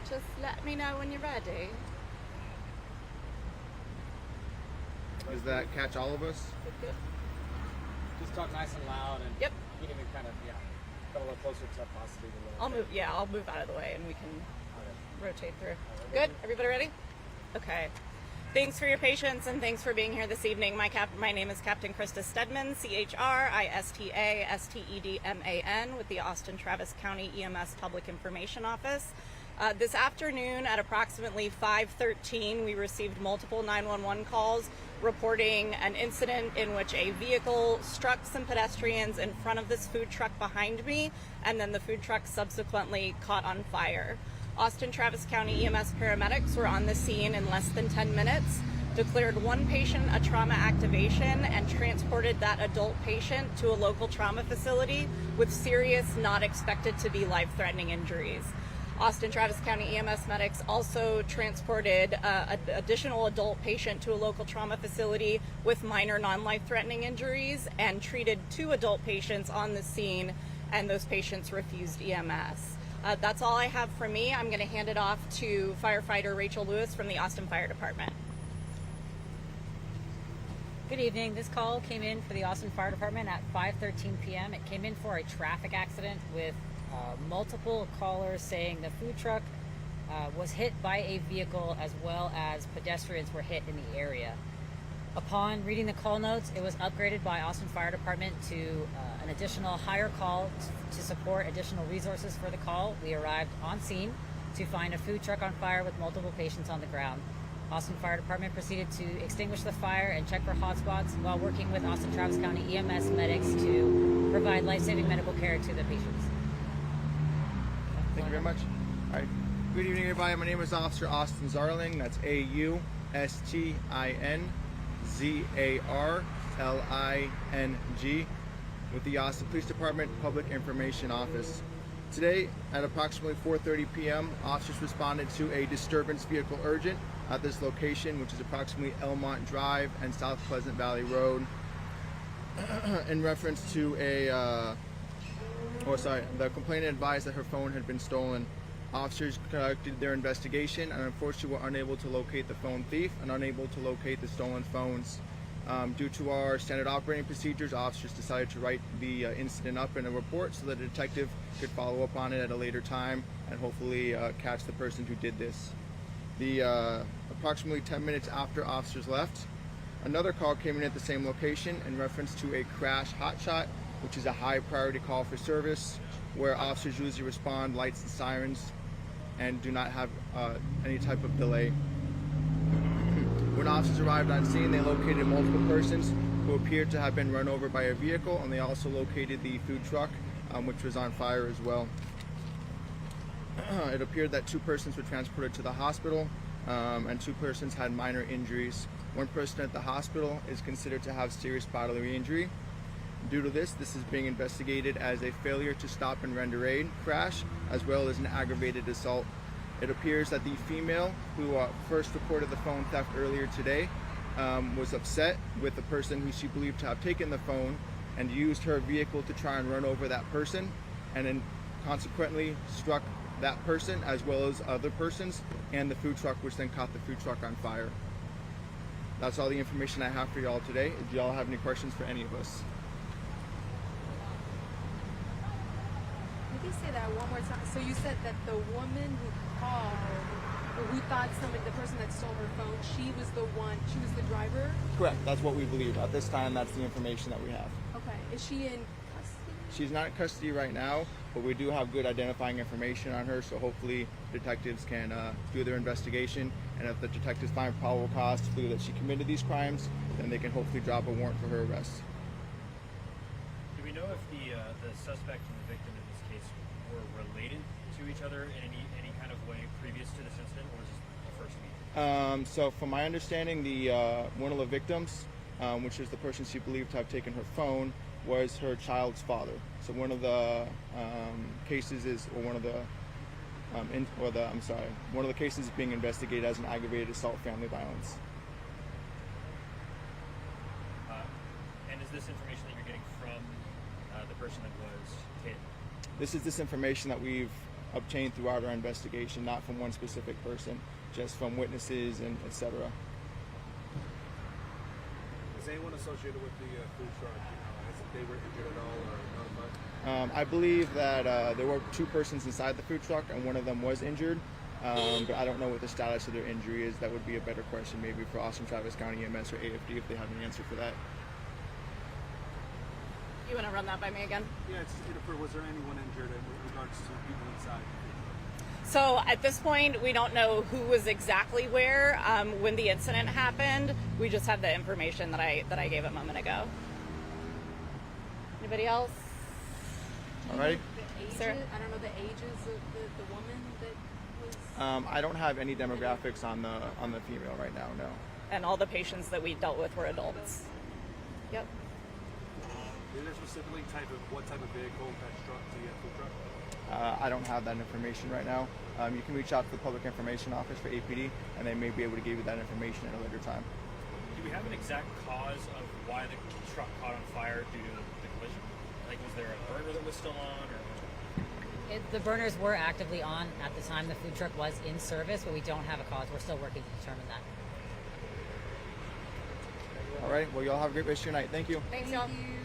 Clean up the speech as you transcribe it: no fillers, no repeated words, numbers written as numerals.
Just let me know when you're ready. Does that catch all of us? Good. Just talk nice and loud and Yep. you can kind of, come a little closer to possibly the little. I'll move out of the way and we can Okay. rotate through. Good? Everybody ready? Okay. Thanks for your patience and thanks for being here this evening. My name is Captain Krista Stedman, CHRISTA-STEDMAN with the Austin Travis County EMS Public Information Office. This afternoon at approximately 5:13, we received multiple 911 calls reporting an incident in which a vehicle struck some pedestrians in front of this food truck behind me, and then the food truck subsequently caught on fire. Austin Travis County EMS paramedics were on the scene in less than 10 minutes, declared one patient a trauma activation, and transported that adult patient to a local trauma facility with serious, not expected to be life-threatening injuries. Austin Travis County EMS medics also transported an additional adult patient to a local trauma facility with minor non-life-threatening injuries and treated 2 adult patients on the scene, and those patients refused EMS. That's all I have for me. I'm going to hand it off to firefighter Rachel Lewis from the Austin Fire Department. Good evening. This call came in for the Austin Fire Department at 5:13 p.m. It came in for a traffic accident with multiple callers saying the food truck was hit by a vehicle as well as pedestrians were hit in the area. Upon reading the call notes, it was upgraded by Austin Fire Department to an additional higher call to support additional resources for the call. We arrived on scene to find a food truck on fire with multiple patients on the ground. Austin Fire Department proceeded to extinguish the fire and check for hotspots while working with Austin Travis County EMS medics to provide life-saving medical care to the patients. Thank you very much. All right. Good evening, everybody. My name is Officer Austin Zarling. That's AUSTINZARLING with the Austin Police Department Public Information Office. Today, at approximately 4:30 p.m., officers responded to a disturbance vehicle urgent at this location, which is approximately Elmont Drive and South Pleasant Valley Road, in reference to the complainant advised that her phone had been stolen. Officers conducted their investigation and unfortunately were unable to locate the phone thief and unable to locate the stolen phones. Due to our standard operating procedures, officers decided to write the incident up in a report so that a detective could follow up on it at a later time and hopefully catch the person who did this. Approximately 10 minutes after officers left, another call came in at the same location in reference to a crash hotshot, which is a high priority call for service where officers usually respond lights and sirens and do not have any type of delay. When officers arrived on scene, they located multiple persons who appeared to have been run over by a vehicle, and they also located the food truck, which was on fire as well. It appeared that 2 persons were transported to the hospital, and 2 persons had minor injuries. 1 person at the hospital is considered to have serious bodily injury. Due to this is being investigated as a failure to stop and render aid crash, as well as an aggravated assault. It appears that the female who first reported the phone theft earlier today was upset with the person who she believed to have taken the phone and used her vehicle to try and run over that person, and then consequently struck that person as well as other persons and the food truck, which then caught the food truck on fire. That's all the information I have for y'all today. Do y'all have any questions for any of us? Maybe say that one more time. So you said that the woman who called, or who thought the person that stole her phone, she was the driver? Correct. That's what we believe. At this time, that's the information that we have. Okay. Is she in custody? She's not in custody right now, but we do have good identifying information on her, so hopefully detectives can do their investigation, and if the detectives find probable cause to believe that she committed these crimes, then they can hopefully drop a warrant for her arrest. Do we know if the suspect and the victim in this case were related to each other in any kind of way previous to this incident, or was this the first meeting? So from my understanding, one of the victims, which is the person she believed to have taken her phone, was her child's father. So one of the cases is, or one of the cases is being investigated as an aggravated assault family violence. And is this information that you're getting from the person that was hit? This is information that we've obtained throughout our investigation, not from one specific person, just from witnesses and etc. Is anyone associated with the food truck? As if they were injured at all or notified? I believe that there were 2 persons inside the food truck, and one of them was injured. But I don't know what the status of their injury is. That would be a better question maybe for Austin Travis County EMS or APD if they have an answer for that. You want to run that by me again? Yeah, was there anyone injured in regards to people inside? So at this point, we don't know who was exactly where when the incident happened. We just have the information that I gave a moment ago. Anybody else? All right. Sarah? I don't know the ages of the woman that was. I don't have any demographics on the female right now. No. And all the patients that we dealt with were adults. Yep. Is there specifically what type of vehicle that struck the food truck? I don't have that information right now. You can reach out to the Public Information Office for APD, and they may be able to give you that information at a later time. Do we have an exact cause of why the truck caught on fire due to the collision? Like, was there a burner that was still on, or? The burners were actively on at the time the food truck was in service, but we don't have a cause. We're still working to determine that. All right. Well, y'all have a great rest of your night. Thank you. Thanks, y'all. Thank you.